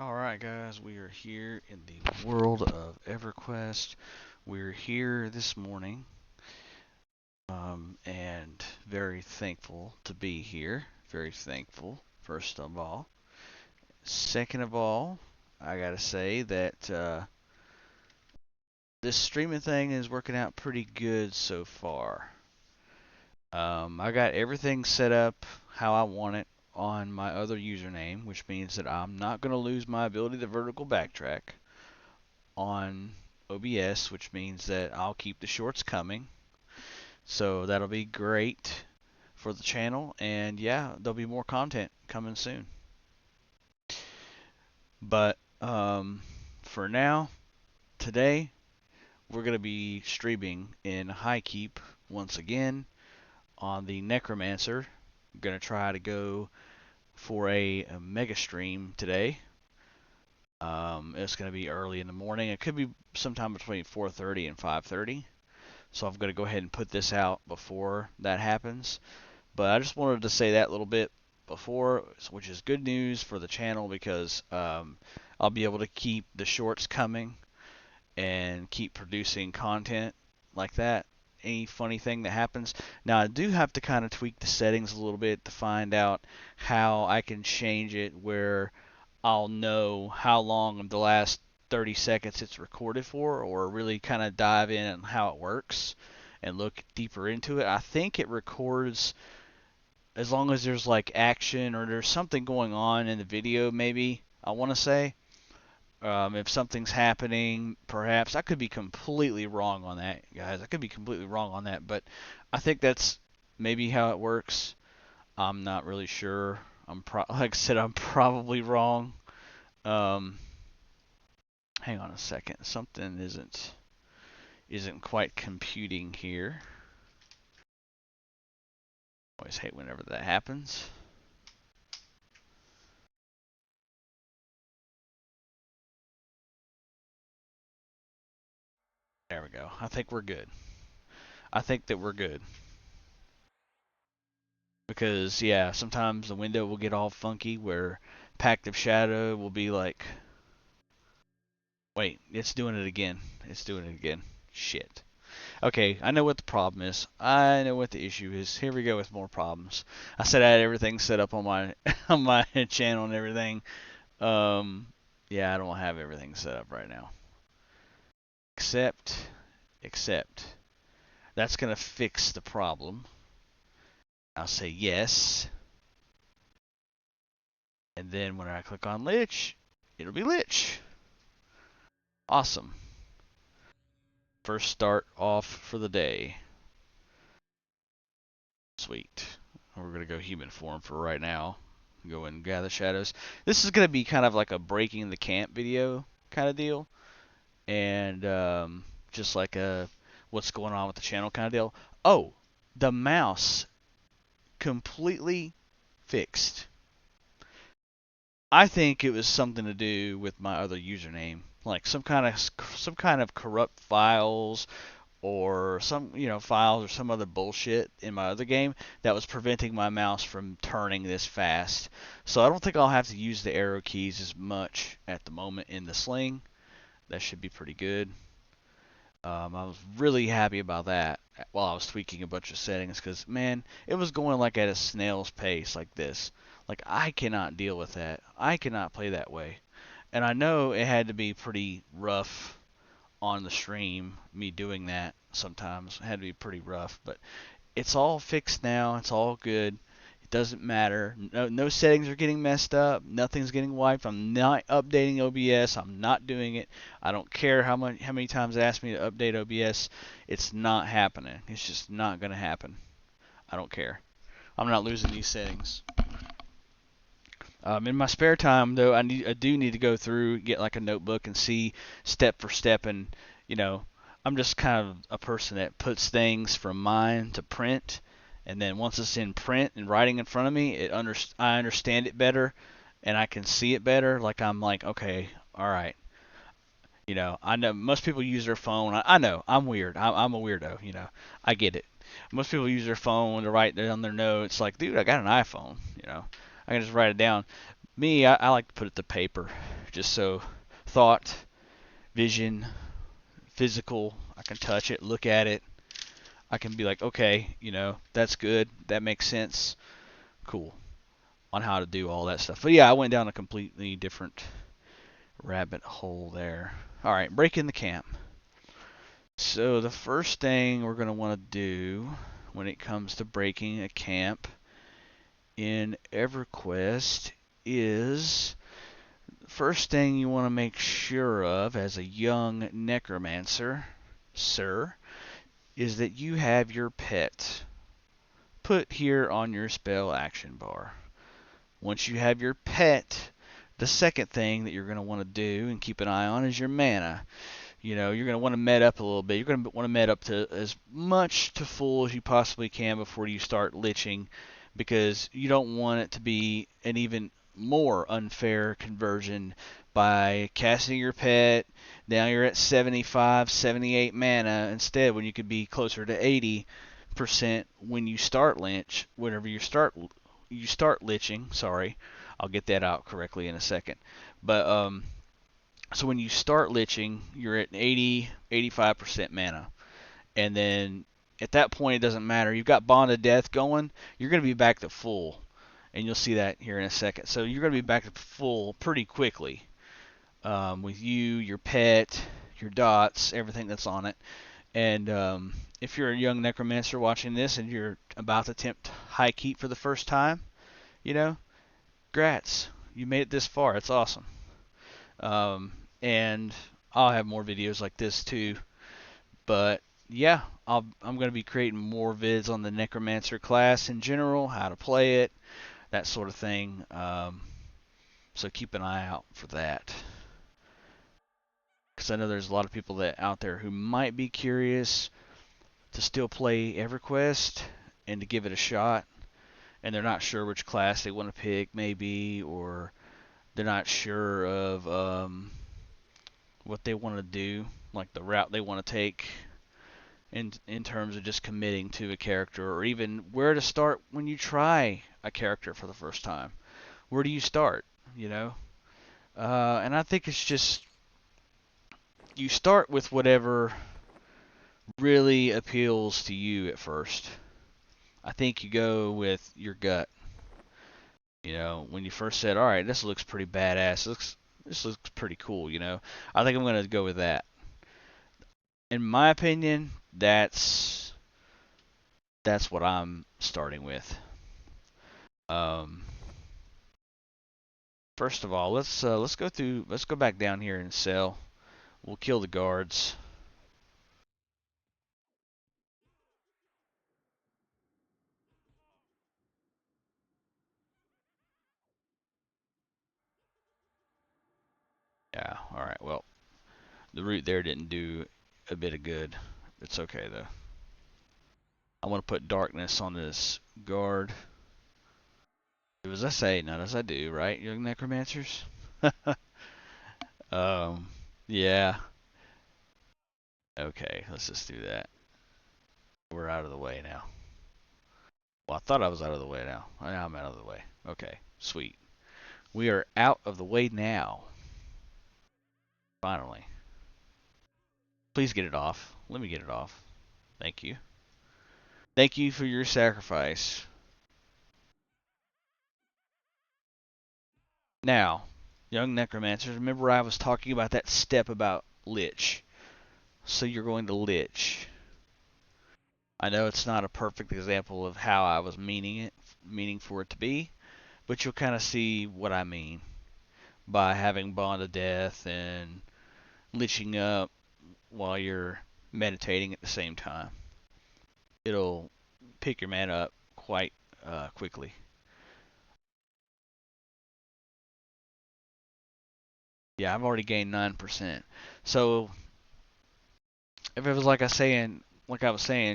Alright guys, we are here in the world of Everquest. We're here this morning, and very thankful to be here. Very thankful, first of all. Second of all, I gotta say that this streaming thing is working out pretty good so far. I got everything set up how I want it on my other username, which means that I'm not going to lose my ability to vertical backtrack on OBS, which means that I'll keep the shorts coming. So that'll be great for the channel, and yeah, there'll be more content coming soon. But for now, today we're going to be streaming in high keep once again on the Necromancer. I'm going to try to go for a mega stream today. It's going to be early in the morning. It could be sometime between 4:30 and 5:30. So I'm going to go ahead and put this out before that happens. But I just wanted to say that little bit before, which is good news for the channel because I'll be able to keep the shorts coming and keep producing content like that. Any funny thing that happens. Now I do have to kind of tweak the settings a little bit to find out how I can change it where I'll know how long the last 30 seconds it's recorded for, or really kind of dive in on how it works and look deeper into it. I think it records as long as there's like action or there's something going on in the video, maybe, I want to say. If something's happening, perhaps. I could be completely wrong on that, guys. I could be completely wrong on that, but I think that's maybe how it works. I'm not really sure. Like I said, I'm probably wrong. Um, Hang on a second. Something isn't quite computing here. Always hate whenever that happens. There we go. I think we're good. I think that we're good. Because yeah, sometimes the window will get all funky where Pact of Shadow will be like, wait, it's doing it again. It's doing it again. Shit. Okay, I know what the problem is. I know what the issue is. Here we go with more problems. I said I had everything set up on my on my channel and everything. Um, yeah, I don't have everything set up right now. Accept. That's gonna fix the problem. I'll say yes, and then when I click on Lich, it'll be Lich. Awesome. First start off for the day. Sweet. We're gonna go human form for right now. Go and gather shadows. This is gonna be kind of like a breaking the camp video kind of deal, and just like a what's going on with the channel kind of deal. Oh, the mouse completely fixed. I think it was something to do with my other username, like some kind of corrupt files or some files or some other bullshit in my other game that was preventing my mouse from turning this fast. So I don't think I'll have to use the arrow keys as much at the moment in the sling. That should be pretty good. I was really happy about that while I was tweaking a bunch of settings because, man, it was going like at a snail's pace like this. Like, I cannot deal with that. I cannot play that way. And I know it had to be pretty rough on the stream, me doing that sometimes. It had to be pretty rough, but it's all fixed now. It's all good. It doesn't matter. No settings are getting messed up. Nothing's getting wiped. I'm not updating OBS. I'm not doing it. I don't care how many times they ask me to update OBS. It's not happening. It's just not going to happen. I don't care. I'm not losing these settings. In my spare time, though, I do need to go through, get like a notebook, and see step for step. And I'm just kind of a person that puts things from mine to print, and then once it's in print and writing in front of me, I understand it better, and I can see it better. Like I'm like, okay, all right. I know most people use their phone. I know I'm weird. I'm a weirdo. I get it. Most people use their phone to write down their notes. Like, dude, I got an iPhone. I can just write it down. Me, I like to put it to paper just so thought, vision, physical, I can touch it, look at it. I can be like, okay, that's good. That makes sense. Cool. On how to do all that stuff. But yeah, I went down a completely different rabbit hole there. All right, breaking the camp. So the first thing we're going to want to do when it comes to breaking a camp in EverQuest is first thing you want to make sure of as a young necromancer, sir, is that you have your pet put here on your spell action bar. Once you have your pet, the second thing that you're going to want to do and keep an eye on is your mana. You're going to want to med up a little bit. You're going to want to med up to as much to full as you possibly can before you start liching, because you don't want it to be an even more unfair conversion by casting your pet. Now you're at 75, 78 mana instead, when you could be closer to 80% when you start lich. Whenever you start liching. Sorry, I'll get that out correctly in a second. But so when you start liching, you're at 80, 85% mana. And then at that point, it doesn't matter. You've got Bond of Death going, you're going to be back to full. And you'll see that here in a second. So you're going to be back to full pretty quickly with you, your pet, your dots, everything that's on it. And if you're a young necromancer watching this and you're about to attempt high keep for the first time, grats. You made it this far. It's awesome. And I'll have more videos like this too. But yeah, I'm going to be creating more vids on the Necromancer class in general, how to play it, that sort of thing. So keep an eye out for that. Because I know there's a lot of people out there who might be curious to still play EverQuest and to give it a shot. And they're not sure which class they want to pick, maybe, or they're not sure of what they want to do, like the route they want to take in terms of just committing to a character, or even where to start when you try a character for the first time. Where do you start? And I think it's just you start with whatever really appeals to you at first. I think you go with your gut. When you first said, "All right, this looks pretty badass. This looks pretty cool." I think I'm gonna go with that. In my opinion, that's what I'm starting with. Um, First of all, let's go back down here and sell. We'll kill the guards. Yeah, all right. Well, the root there didn't do a bit of good. It's okay though. I want to put darkness on this guard. Do as I say, not as I do, right, young necromancers? um, yeah. Okay, let's just do that. We're out of the way now. Well, I thought I was out of the way now. Now I'm out of the way. Okay, sweet. We are out of the way now. Finally. Please get it off. Let me get it off. Thank you. Thank you for your sacrifice. Now, young necromancers, remember I was talking about that step about lich. So you're going to lich. I know it's not a perfect example of how I was meaning for it to be, but you'll kind of see what I mean by having Bond of Death and liching up while you're meditating at the same time. It'll pick your mana up quite quickly. Yeah, I've already gained 9%. So if it was like I was saying,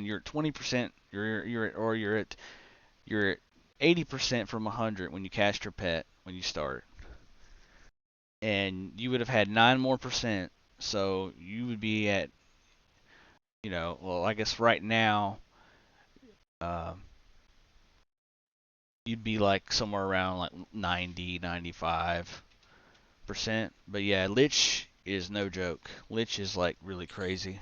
you're at 20%, you're at 80% from 100 when you cast your pet when you start, and you would have had 9 more percent. So you would be at, well, I guess right now, um, you'd be like somewhere around like 90, 95%. percent. But yeah, Lich is no joke. Lich is like really crazy.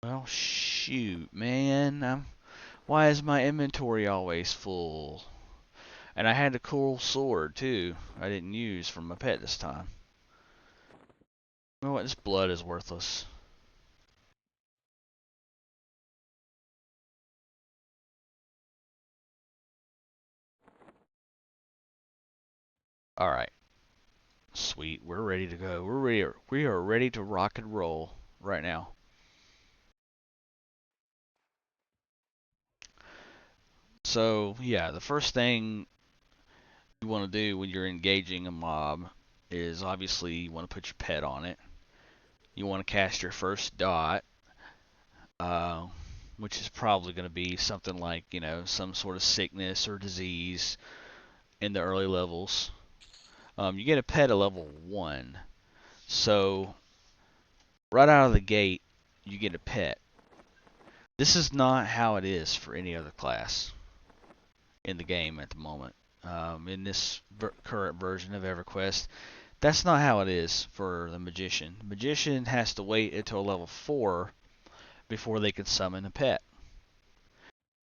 Well, shoot, man. Why is my inventory always full? And I had a cool sword too. I didn't use from my pet this time. You know what? This blood is worthless. All right, sweet. We're ready to go. We are ready to rock and roll right now. So yeah, the first thing you want to do when you're engaging a mob is obviously you want to put your pet on it. You want to cast your first dot, uh, which is probably going to be something like, some sort of sickness or disease in the early levels. You get a pet at level 1. So, right out of the gate, you get a pet. This is not how it is for any other class in the game at the moment. In this current version of EverQuest, that's not how it is for the Magician. The Magician has to wait until level 4 before they can summon a pet.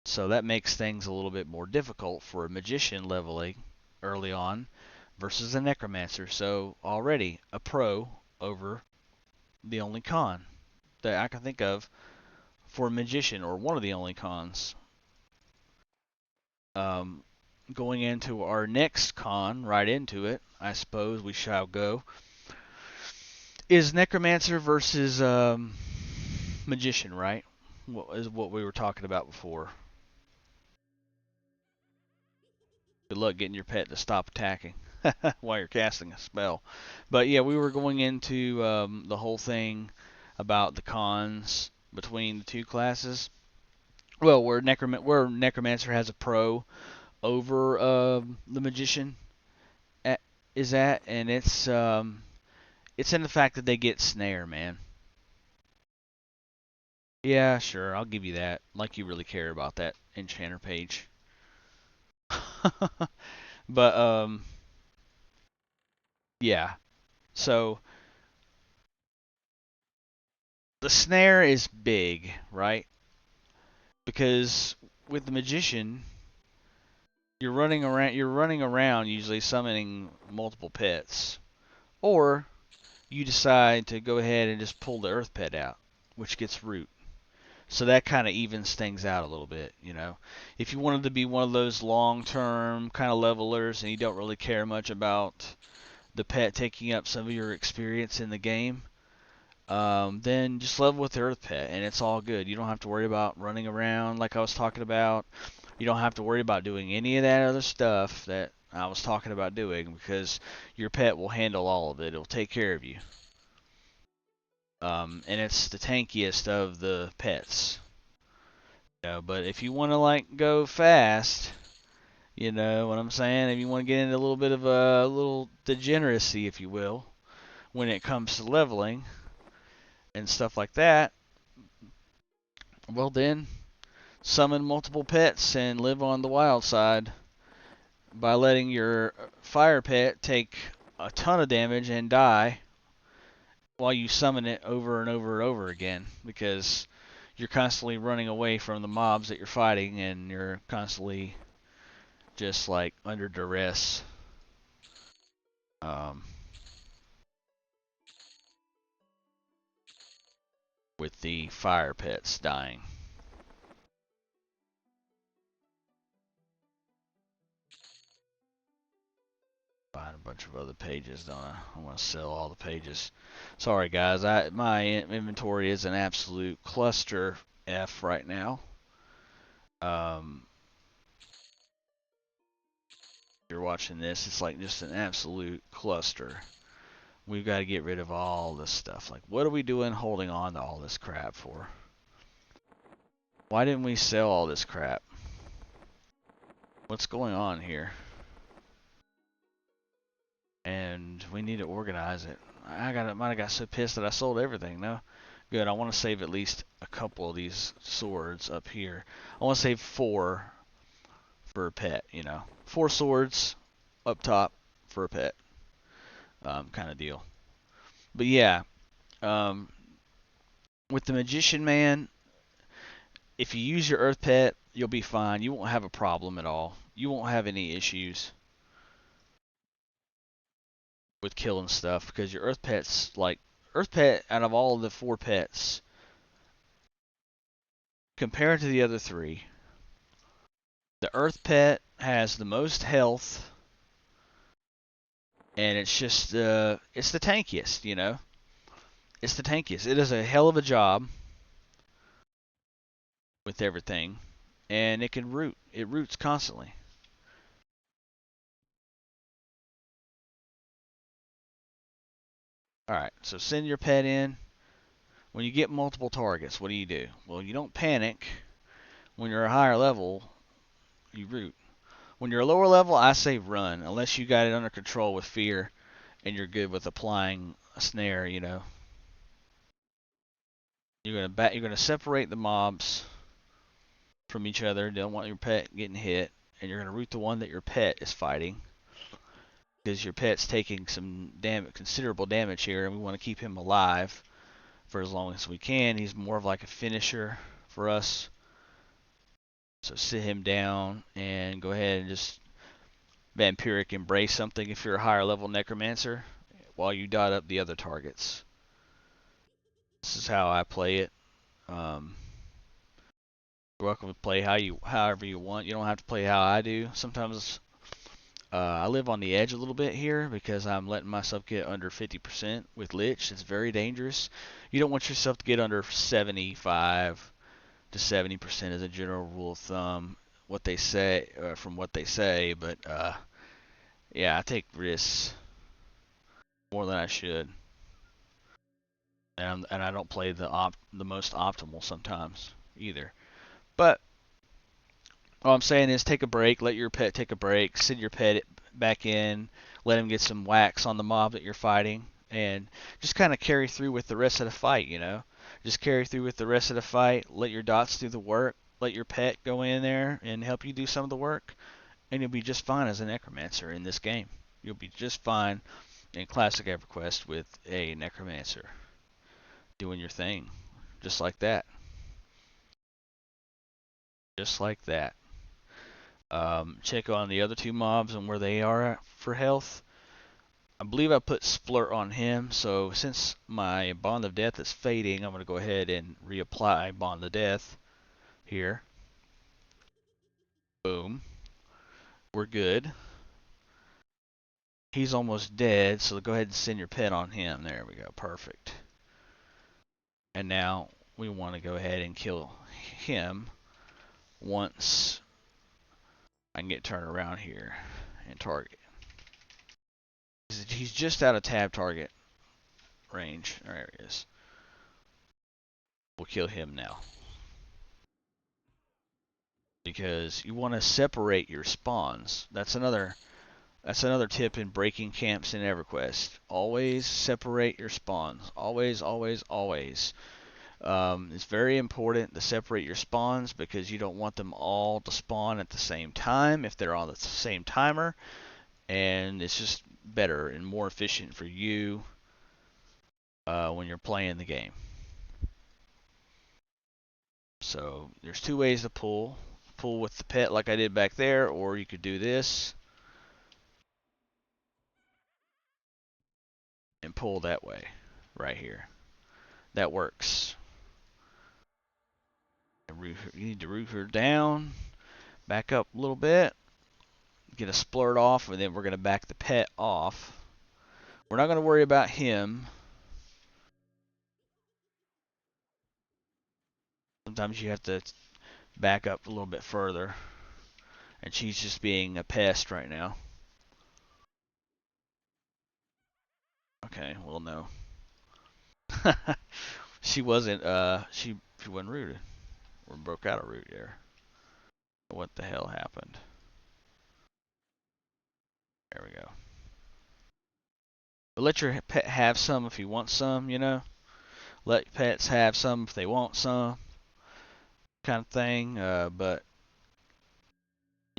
So that makes things a little bit more difficult for a Magician leveling early on versus a Necromancer. So already a pro over the only con that I can think of for a Magician, or one of the only cons. Um, Going into our next con, right into it, I suppose we shall go, is Necromancer versus Magician, right? What is what we were talking about before. Good luck getting your pet to stop attacking while you're casting a spell. But yeah, we were going into the whole thing about the cons between the two classes. Well, where Necromancer has a pro over the Magician at, is at, and it's in the fact that they get snare, man. Yeah, sure, I'll give you that. Like you really care about that enchanter page. But yeah. So the snare is big, right? Because with the magician, you're running around usually summoning multiple pets. Or you decide to go ahead and just pull the earth pet out, which gets root. So that kind of evens things out a little bit. If you wanted to be one of those long-term kind of levelers and you don't really care much about the pet taking up some of your experience in the game, then just level with the earth pet and it's all good. You don't have to worry about running around like I was talking about. You don't have to worry about doing any of that other stuff that I was talking about doing, because your pet will handle all of it. It'll take care of you. And it's the tankiest of the pets. But if you want to like go fast, you know what I'm saying? If you want to get into a little bit of a little degeneracy, if you will, when it comes to leveling and stuff like that, well then, summon multiple pets and live on the wild side by letting your fire pet take a ton of damage and die while you summon it over and over and over again, because you're constantly running away from the mobs that you're fighting and you're constantly just like under duress. Um, with the fire pets dying. Buying a bunch of other pages, don't I? I want to sell all the pages. Sorry, guys. My inventory is an absolute cluster F right now. Um, if you're watching this, it's like just an absolute cluster. We've got to get rid of all this stuff. Like, what are we doing holding on to all this crap for? Why didn't we sell all this crap? What's going on here? And we need to organize it. Might have got so pissed that I sold everything. No, good. I want to save at least a couple of these swords up here. I want to save four for a pet. 4 swords up top for a pet, kind of deal. But yeah, um, with the magician man, if you use your earth pet, you'll be fine. You won't have a problem at all. You won't have any issues with killing stuff because your earth pet's like earth pet out of all of the 4 pets compared to the other 3. The earth pet has the most health, and it's just it's the tankiest. It's the tankiest. It does a hell of a job with everything, and it can root. It roots constantly. All right, so send your pet in. When you get multiple targets, what do? Well, you don't panic. When you're a higher level, you root. When you're a lower level, I say run, unless you got it under control with fear and you're good with applying a snare. You're gonna separate the mobs from each other. You don't want your pet getting hit, and you're gonna root the one that your pet is fighting, because your pet's taking some considerable damage here, and we want to keep him alive for as long as we can. He's more of like a finisher for us. So sit him down and go ahead and just vampiric embrace something if you're a higher level necromancer while you dot up the other targets. This is how I play it. You're welcome to play however you want. You don't have to play how I do. Sometimes I live on the edge a little bit here because I'm letting myself get under 50% with Lich. It's very dangerous. You don't want yourself to get under 75 to 70% as a general rule of thumb. What they say, from what they say, but yeah, I take risks more than I should, and I don't play the most optimal sometimes either. But all I'm saying is take a break, let your pet take a break, send your pet back in, let him get some wax on the mob that you're fighting, and just kind of carry through with the rest of the fight. Just carry through with the rest of the fight, let your dots do the work, let your pet go in there and help you do some of the work, and you'll be just fine as a necromancer in this game. You'll be just fine in Classic EverQuest with a necromancer doing your thing, just like that. Just like that. Check on the other 2 mobs and where they are for health. I believe I put Splurt on him, so since my Bond of Death is fading, I'm going to go ahead and reapply Bond of Death here. Boom. We're good. He's almost dead, so go ahead and send your pet on him. There we go. Perfect. And now we want to go ahead and kill him once I can get turned around here and target. He's just out of tab target range. There he is. We'll kill him now. Because you want to separate your spawns. That's another tip in breaking camps in EverQuest. Always separate your spawns. Always, always, always. It's very important to separate your spawns because you don't want them all to spawn at the same time if they're on the same timer, and it's just better and more efficient for you when you're playing the game. So there's 2 ways to pull. Pull with the pet like I did back there, or you could do this and pull that way, right here. That works. You need to root her down, back up a little bit, get a splurt off, and then we're going to back the pet off. We're not going to worry about him. Sometimes you have to back up a little bit further, and she's just being a pest right now. Okay, well, no. she wasn't rooted, or broke out of root there. What the hell happened? There we go. But let your pet have some if you want some. Let pets have some if they want some, kind of thing. But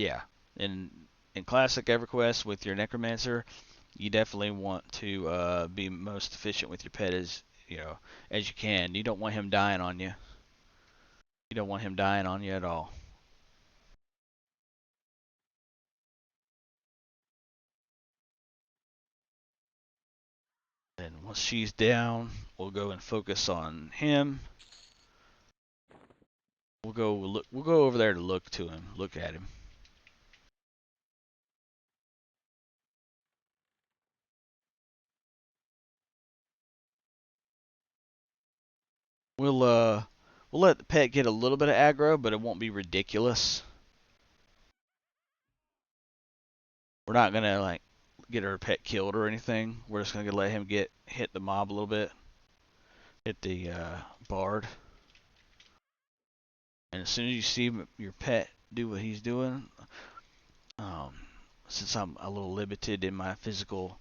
Yeah. In classic EverQuest with your Necromancer, you definitely want to be most efficient with your pet as you can. You don't want him dying on you. You don't want him dying on you at all. And once she's down, we'll go and focus on him. We'll go over there to look to him, look at him. We'll uh we'll let the pet get a little bit of aggro, but it won't be ridiculous. We're not gonna like get our pet killed or anything. We're just gonna let him get hit the mob a little bit, hit the bard. And as soon as you see your pet do what he's doing, um, since I'm a little limited in my physical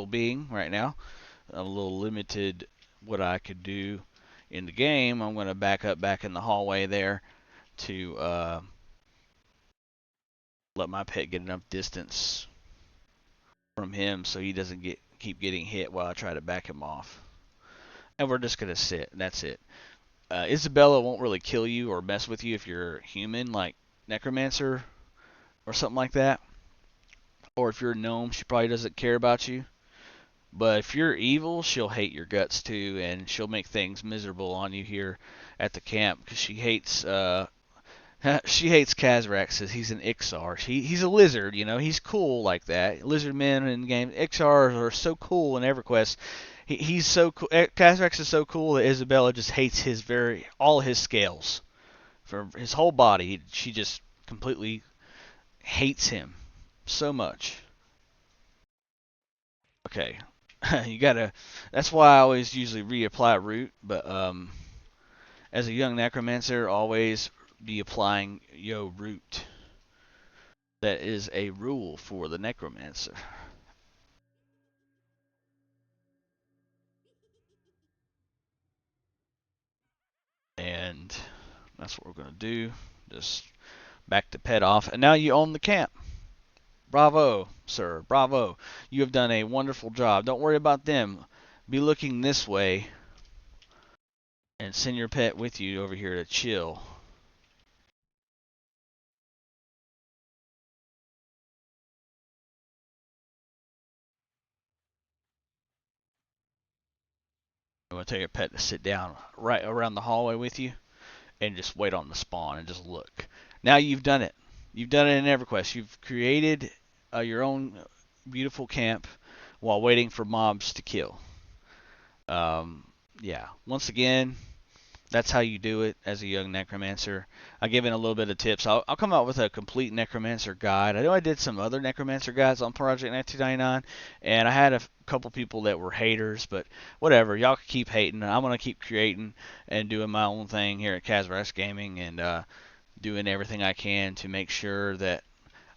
being right now, I'm a little limited what I could do in the game. I'm gonna back up back in the hallway there to let my pet get enough distance from him so he doesn't keep getting hit while I try to back him off. And we're just gonna sit. That's it. Isabella won't really kill you or mess with you if you're human, like Necromancer or something like that. Or if you're a gnome, she probably doesn't care about you. But if you're evil, she'll hate your guts too, and she'll make things miserable on you here at the camp because she hates she hates Kazrax. He's an Ixar. He's a lizard, He's cool like that. Lizard men in game Ixars are so cool in EverQuest. He's so cool. Kazrax is so cool that Isabella just hates all his scales for his whole body. She just completely hates him so much. Okay, you gotta. That's why I always usually reapply root, but as a young necromancer, always be applying root. That is a rule for the necromancer, and that's what we're gonna do. Just back the pet off, and now you own the camp. Bravo, sir. Bravo. You have done a wonderful job. Don't worry about them. Be looking this way, and send your pet with you over here to chill. I'm gonna tell your pet to sit down right around the hallway with you, and just wait on the spawn and just look. Now you've done it. You've done it in EverQuest. You've created your own beautiful camp while waiting for mobs to kill. Um, yeah. Once again, that's how you do it as a young necromancer. I've given a little bit of tips. I'll come out with a complete necromancer guide. I know I did some other necromancer guides on Project 1999, and I had a couple people that were haters, but whatever. Y'all can keep hating. I'm gonna keep creating and doing my own thing here at Kazrax Gaming, and doing everything I can to make sure that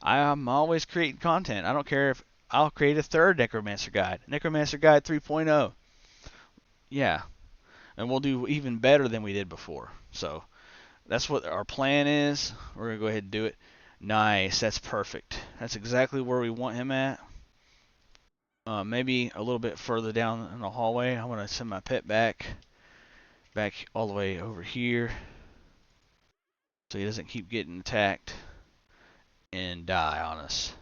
I'm always creating content. I don't care if I'll create a third Necromancer Guide, Necromancer Guide 3.0. Yeah, and we'll do even better than we did before. So that's what our plan is. We're gonna go ahead and do it. Nice, that's perfect. That's exactly where we want him at. Maybe a little bit further down in the hallway. I want to send my pet back all the way over here, so he doesn't keep getting attacked and die on us.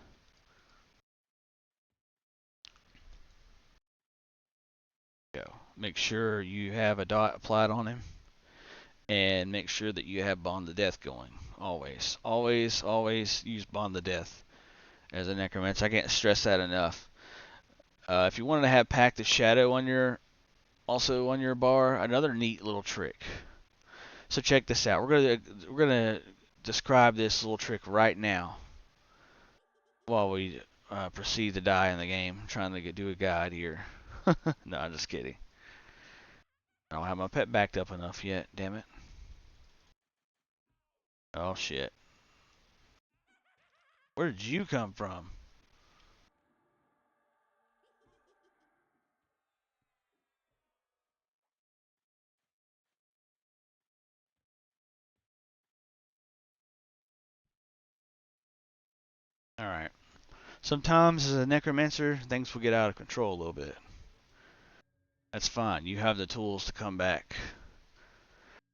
Go. Make sure you have a dot applied on him, and make sure that you have Bond to Death going. Always, always, always use Bond to Death as a necromancer. I can't stress that enough. If you wanted to have Pact of Shadow on your bar, another neat little trick. So check this out. We're gonna describe this little trick right now while we proceed to die in the game. I'm trying to do a guide here. No, I'm just kidding. I don't have my pet backed up enough yet. Damn it. Oh shit. Where did you come from? Alright. Sometimes as a necromancer, things will get out of control a little bit. That's fine. You have the tools to come back.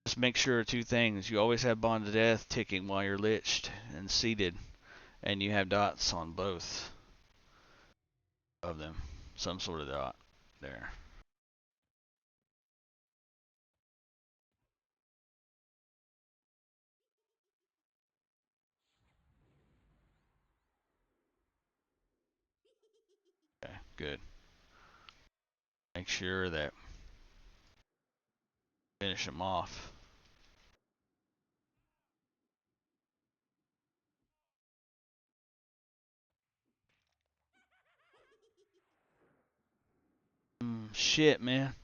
Just make sure two things. You always have Bond to Death ticking while you're liched and seated, and you have dots on both of them. Some sort of dot there. Okay, good. Make sure that finish them off. Shit, man.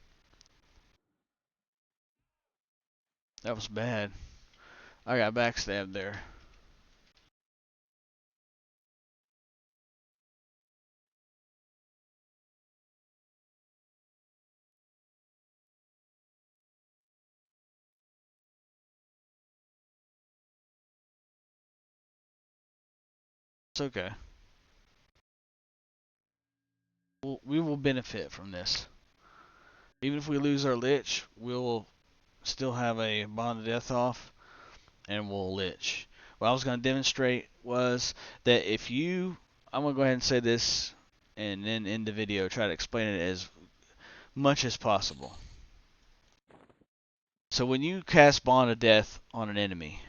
That was bad. I got backstabbed there. It's okay. We will benefit from this. Even if we lose our lich, we'll still have a bond of death off, and we'll lich. What I was going to demonstrate was that if you, I'm going to go ahead and say this, and then in the video try to explain it as much as possible. So when you cast bond of death on an enemy,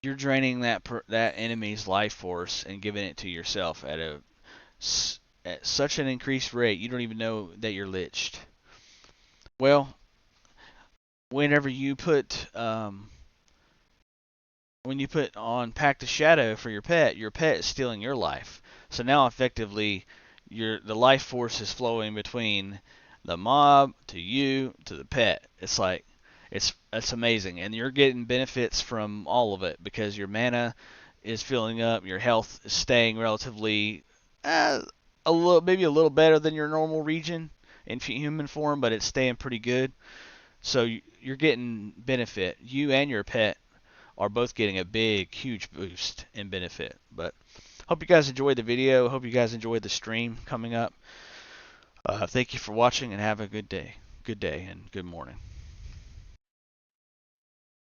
you're draining that enemy's life force and giving it to yourself at such an increased rate you don't even know that you're liched. Well, whenever you put when you put on Pact of Shadow for your pet is stealing your life. So now effectively the life force is flowing between the mob to you to the pet. It's like it's amazing, and you're getting benefits from all of it because your mana is filling up, your health is staying relatively a little, maybe a little better than your normal region in human form, but it's staying pretty good. So you're getting benefit. You and your pet are both getting a big, huge boost in benefit. But hope you guys enjoyed the video. Hope you guys enjoyed the stream coming up. Thank you for watching and have a good day. Good day and good morning.